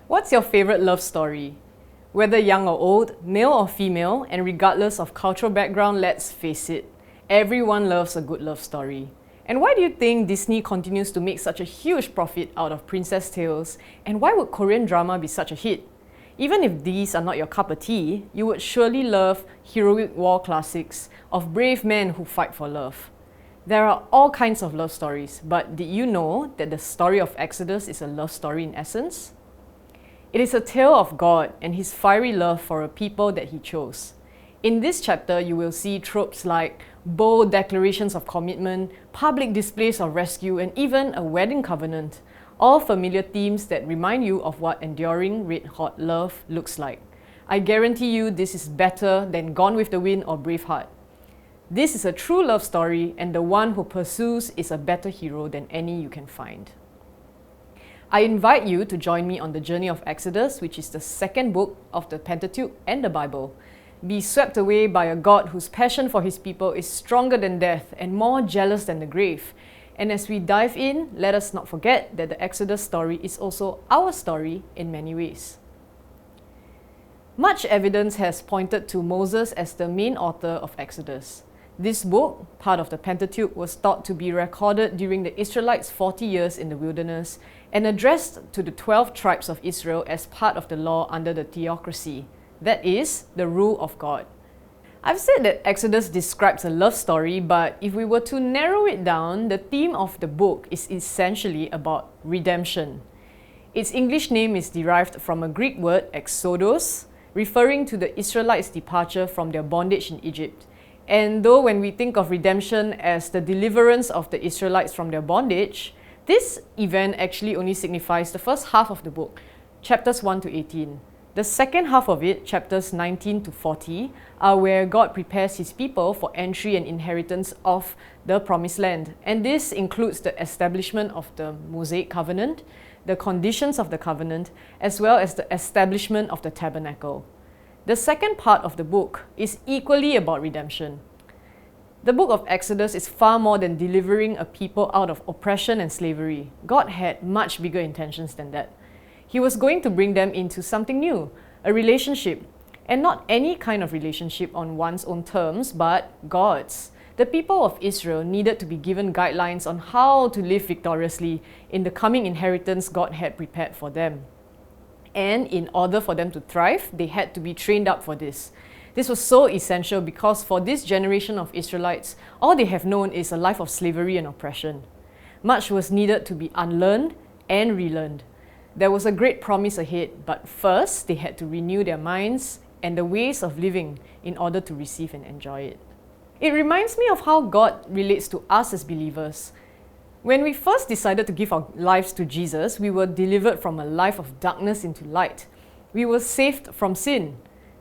What's your favorite love story? Whether young or old, male or female, and regardless of cultural background, let's face it, everyone loves a good love story. And why do you think Disney continues to make such a huge profit out of princess tales? And why would Korean drama be such a hit? Even if these are not your cup of tea, you would surely love heroic war classics of brave men who fight for love. There are all kinds of love stories, but did you know that the story of Exodus is a love story in essence? It is a tale of God and His fiery love for a people that He chose. In this chapter, you will see tropes like bold declarations of commitment, public displays of rescue, and even a wedding covenant, all familiar themes that remind you of what enduring red-hot love looks like. I guarantee you this is better than Gone with the Wind or Braveheart. This is a true love story, and the one who pursues is a better hero than any you can find. I invite you to join me on the journey of Exodus, which is the second book of the Pentateuch and the Bible. Be swept away by a God whose passion for His people is stronger than death and more jealous than the grave. And as we dive in, let us not forget that the Exodus story is also our story in many ways. Much evidence has pointed to Moses as the main author of Exodus. This book, part of the Pentateuch, was thought to be recorded during the Israelites' 40 years in the wilderness and addressed to the 12 tribes of Israel as part of the law under the theocracy, that is, the rule of God. I've said that Exodus describes a love story, but if we were to narrow it down, the theme of the book is essentially about redemption. Its English name is derived from a Greek word, exodos, referring to the Israelites' departure from their bondage in Egypt. And though when we think of redemption as the deliverance of the Israelites from their bondage, this event actually only signifies the first half of the book, chapters 1 to 18. The second half of it, chapters 19 to 40, are where God prepares His people for entry and inheritance of the Promised Land. And this includes the establishment of the Mosaic Covenant, the conditions of the covenant, as well as the establishment of the tabernacle. The second part of the book is equally about redemption. The book of Exodus is far more than delivering a people out of oppression and slavery. God had much bigger intentions than that. He was going to bring them into something new, a relationship, and not any kind of relationship on one's own terms, but God's. The people of Israel needed to be given guidelines on how to live victoriously in the coming inheritance God had prepared for them. And in order for them to thrive, they had to be trained up for this. This was so essential because for this generation of Israelites, all they have known is a life of slavery and oppression. Much was needed to be unlearned and relearned. There was a great promise ahead, but first they had to renew their minds and the ways of living in order to receive and enjoy it. It reminds me of how God relates to us as believers. When we first decided to give our lives to Jesus, we were delivered from a life of darkness into light. We were saved from sin.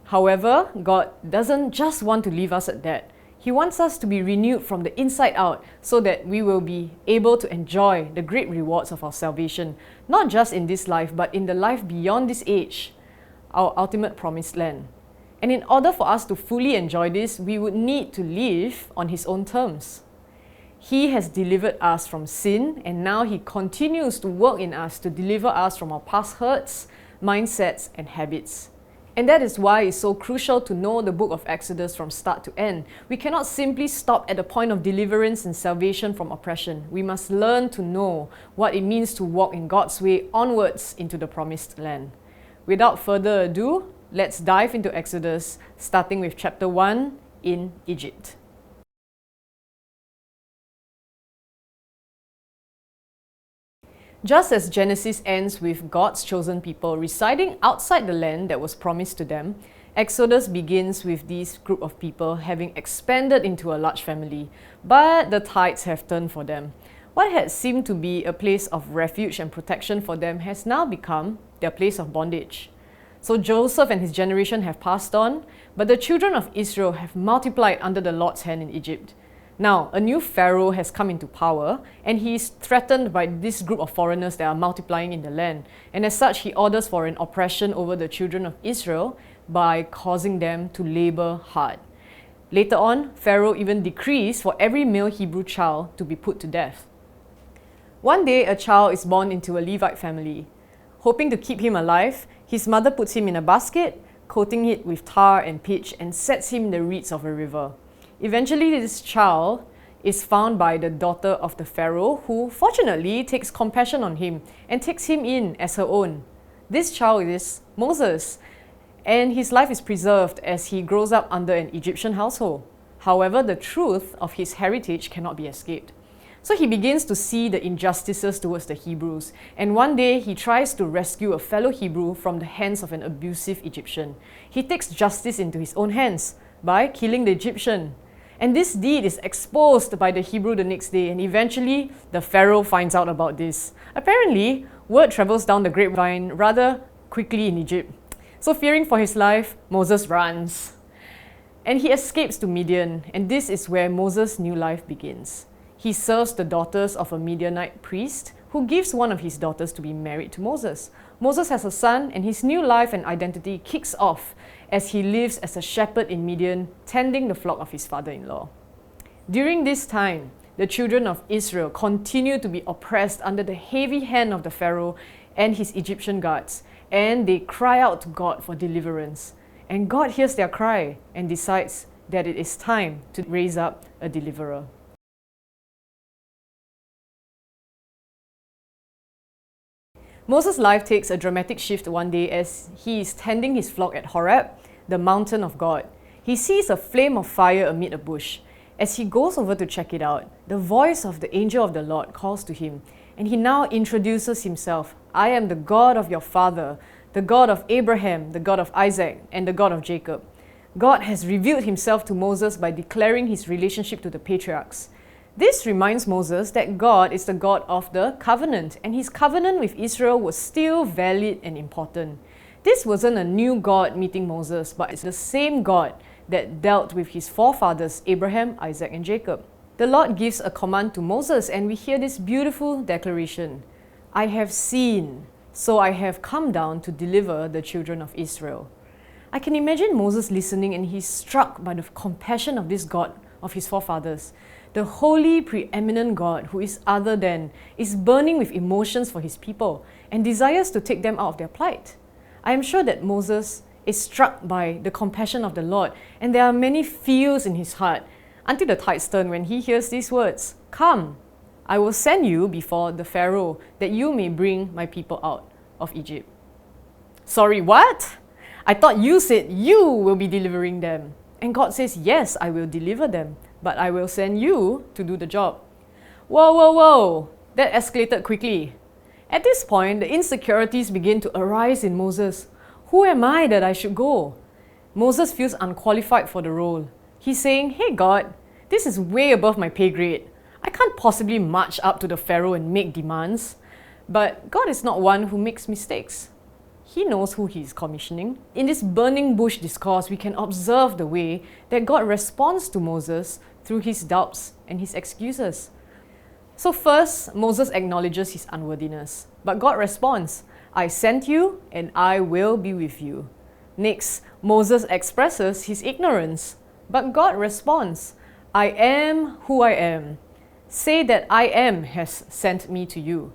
However, God doesn't just want to leave us at that. He wants us to be renewed from the inside out so that we will be able to enjoy the great rewards of our salvation, not just in this life, but in the life beyond this age, our ultimate promised land. And in order for us to fully enjoy this, we would need to live on His own terms. He has delivered us from sin, and now He continues to work in us to deliver us from our past hurts, mindsets, and habits. And that is why it's so crucial to know the book of Exodus from start to end. We cannot simply stop at the point of deliverance and salvation from oppression. We must learn to know what it means to walk in God's way onwards into the promised land. Without further ado, let's dive into Exodus, starting with chapter 1 in Egypt. Just as Genesis ends with God's chosen people residing outside the land that was promised to them, Exodus begins with this group of people having expanded into a large family, but the tides have turned for them. What had seemed to be a place of refuge and protection for them has now become their place of bondage. So Joseph and his generation have passed on, but the children of Israel have multiplied under the Lord's hand in Egypt. Now, a new Pharaoh has come into power, and he is threatened by this group of foreigners that are multiplying in the land. And as such, he orders for an oppression over the children of Israel by causing them to labor hard. Later on, Pharaoh even decrees for every male Hebrew child to be put to death. One day, a child is born into a Levite family. Hoping to keep him alive, his mother puts him in a basket, coating it with tar and pitch, and sets him in the reeds of a river. Eventually, this child is found by the daughter of the Pharaoh, who fortunately takes compassion on him and takes him in as her own. This child is Moses, and his life is preserved as he grows up under an Egyptian household. However, the truth of his heritage cannot be escaped. So he begins to see the injustices towards the Hebrews, and one day he tries to rescue a fellow Hebrew from the hands of an abusive Egyptian. He takes justice into his own hands by killing the Egyptian. And this deed is exposed by the Hebrew the next day, and eventually the Pharaoh finds out about this. Apparently, word travels down the grapevine rather quickly in Egypt. So fearing for his life, Moses runs. And he escapes to Midian, and this is where Moses' new life begins. He serves the daughters of a Midianite priest who gives one of his daughters to be married to Moses. Moses has a son, and his new life and identity kicks off as he lives as a shepherd in Midian, tending the flock of his father-in-law. During this time, the children of Israel continue to be oppressed under the heavy hand of the Pharaoh and his Egyptian guards, and they cry out to God for deliverance. And God hears their cry and decides that it is time to raise up a deliverer. Moses' life takes a dramatic shift one day as he is tending his flock at Horeb, the mountain of God. He sees a flame of fire amid a bush. As he goes over to check it out, the voice of the angel of the Lord calls to him, and he now introduces himself. I am the God of your father, the God of Abraham, the God of Isaac, and the God of Jacob. God has revealed himself to Moses by declaring his relationship to the patriarchs. This reminds Moses that God is the God of the covenant, and his covenant with Israel was still valid and important. This wasn't a new God meeting Moses, but it's the same God that dealt with his forefathers, Abraham, Isaac, and Jacob. The Lord gives a command to Moses, and we hear this beautiful declaration. I have seen, so I have come down to deliver the children of Israel. I can imagine Moses listening, and he's struck by the compassion of this God of his forefathers. The holy, preeminent God, who is other than, is burning with emotions for his people and desires to take them out of their plight. I am sure that Moses is struck by the compassion of the Lord, and there are many feels in his heart until the tides turn when he hears these words, Come, I will send you before the Pharaoh, that you may bring my people out of Egypt. Sorry, what? I thought you said you will be delivering them. And God says, yes, I will deliver them, but I will send you to do the job. Whoa, that escalated quickly. At this point, the insecurities begin to arise in Moses. Who am I that I should go? Moses feels unqualified for the role. He's saying, hey God, this is way above my pay grade. I can't possibly march up to the Pharaoh and make demands. But God is not one who makes mistakes. He knows who he is commissioning. In this burning bush discourse, we can observe the way that God responds to Moses through his doubts and his excuses. So first, Moses acknowledges his unworthiness, but God responds, I sent you and I will be with you. Next, Moses expresses his ignorance, but God responds, I am who I am. Say that I am has sent me to you.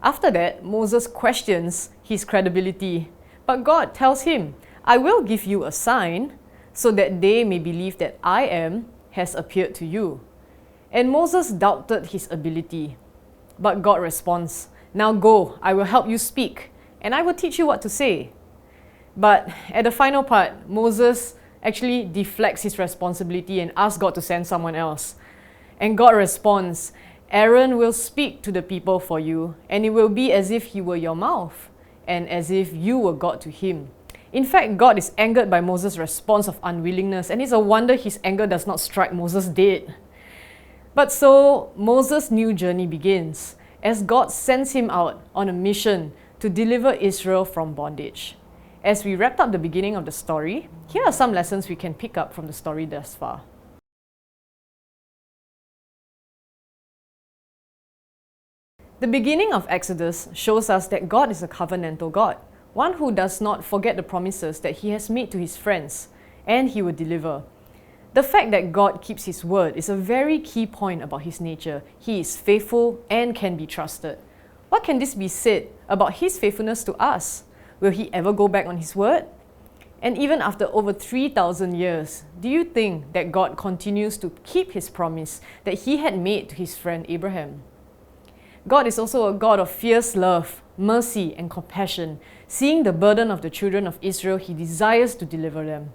After that, Moses questions his credibility, but God tells him, I will give you a sign so that they may believe that I am has appeared to you. And Moses doubted his ability, but God responds, now go, I will help you speak, and I will teach you what to say. But at the final part, Moses actually deflects his responsibility and asks God to send someone else. And God responds, Aaron will speak to the people for you, and it will be as if he were your mouth, and as if you were God to him. In fact, God is angered by Moses' response of unwillingness, and it's a wonder his anger does not strike Moses dead. But so, Moses' new journey begins, as God sends him out on a mission to deliver Israel from bondage. As we wrap up the beginning of the story, here are some lessons we can pick up from the story thus far. The beginning of Exodus shows us that God is a covenantal God, one who does not forget the promises that he has made to his friends, and he will deliver. The fact that God keeps his word is a very key point about his nature. He is faithful and can be trusted. What can this be said about his faithfulness to us? Will he ever go back on his word? And even after over 3,000 years, do you think that God continues to keep his promise that he had made to his friend Abraham? God is also a God of fierce love, mercy, and compassion. Seeing the burden of the children of Israel, he desires to deliver them.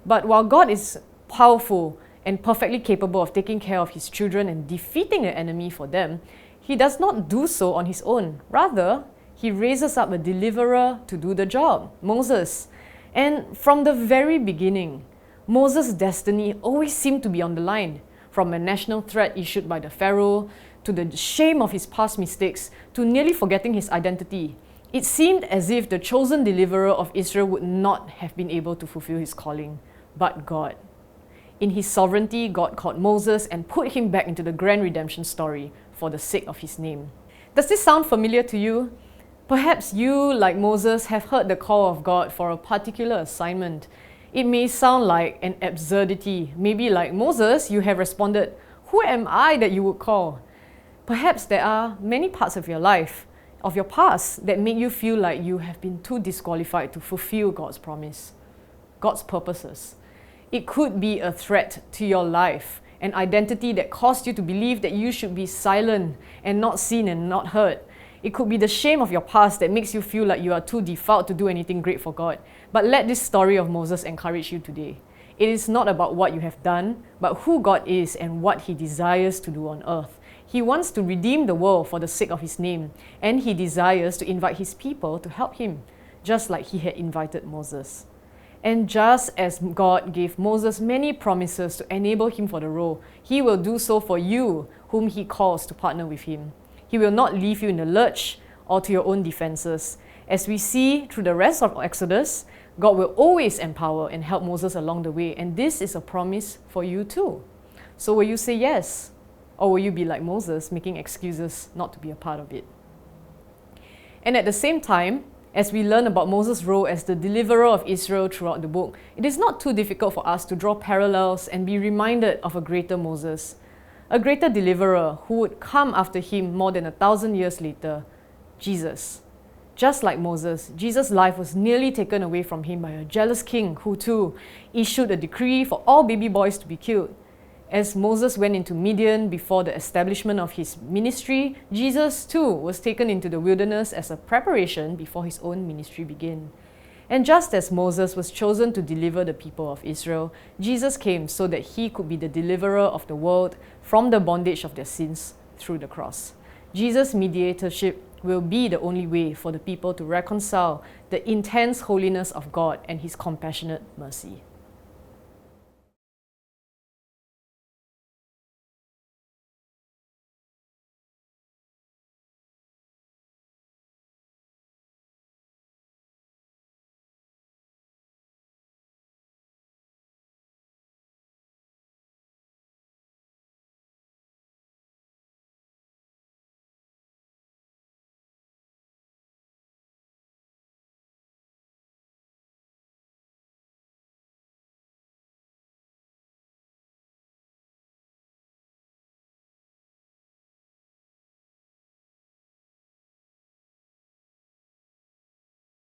But while God is powerful and perfectly capable of taking care of his children and defeating the enemy for them, he does not do so on his own. Rather, he raises up a deliverer to do the job, Moses. And from the very beginning, Moses' destiny always seemed to be on the line, from a national threat issued by the Pharaoh, to the shame of his past mistakes, to nearly forgetting his identity. It seemed as if the chosen deliverer of Israel would not have been able to fulfill his calling, but God. In his sovereignty, God called Moses and put him back into the grand redemption story for the sake of his name. Does this sound familiar to you? Perhaps you, like Moses, have heard the call of God for a particular assignment. It may sound like an absurdity. Maybe like Moses, you have responded, "Who am I that you would call?" Perhaps there are many parts of your life, of your past, that make you feel like you have been too disqualified to fulfill God's promise, God's purposes. It could be a threat to your life, an identity that caused you to believe that you should be silent and not seen and not heard. It could be the shame of your past that makes you feel like you are too defiled to do anything great for God. But let this story of Moses encourage you today. It is not about what you have done, but who God is and what he desires to do on earth. He wants to redeem the world for the sake of his name, and he desires to invite his people to help him, just like he had invited Moses. And just as God gave Moses many promises to enable him for the role, he will do so for you, whom he calls to partner with him. He will not leave you in the lurch or to your own defenses. As we see through the rest of Exodus, God will always empower and help Moses along the way, and this is a promise for you too. So will you say yes? Or will you be like Moses, making excuses not to be a part of it? And at the same time, as we learn about Moses' role as the deliverer of Israel throughout the book, it is not too difficult for us to draw parallels and be reminded of a greater Moses, a greater deliverer who would come after him more than 1,000 years later, Jesus. Just like Moses, Jesus' life was nearly taken away from him by a jealous king who too issued a decree for all baby boys to be killed. As Moses went into Midian before the establishment of his ministry, Jesus too was taken into the wilderness as a preparation before his own ministry began. And just as Moses was chosen to deliver the people of Israel, Jesus came so that he could be the deliverer of the world from the bondage of their sins through the cross. Jesus' mediatorship will be the only way for the people to reconcile the intense holiness of God and his compassionate mercy.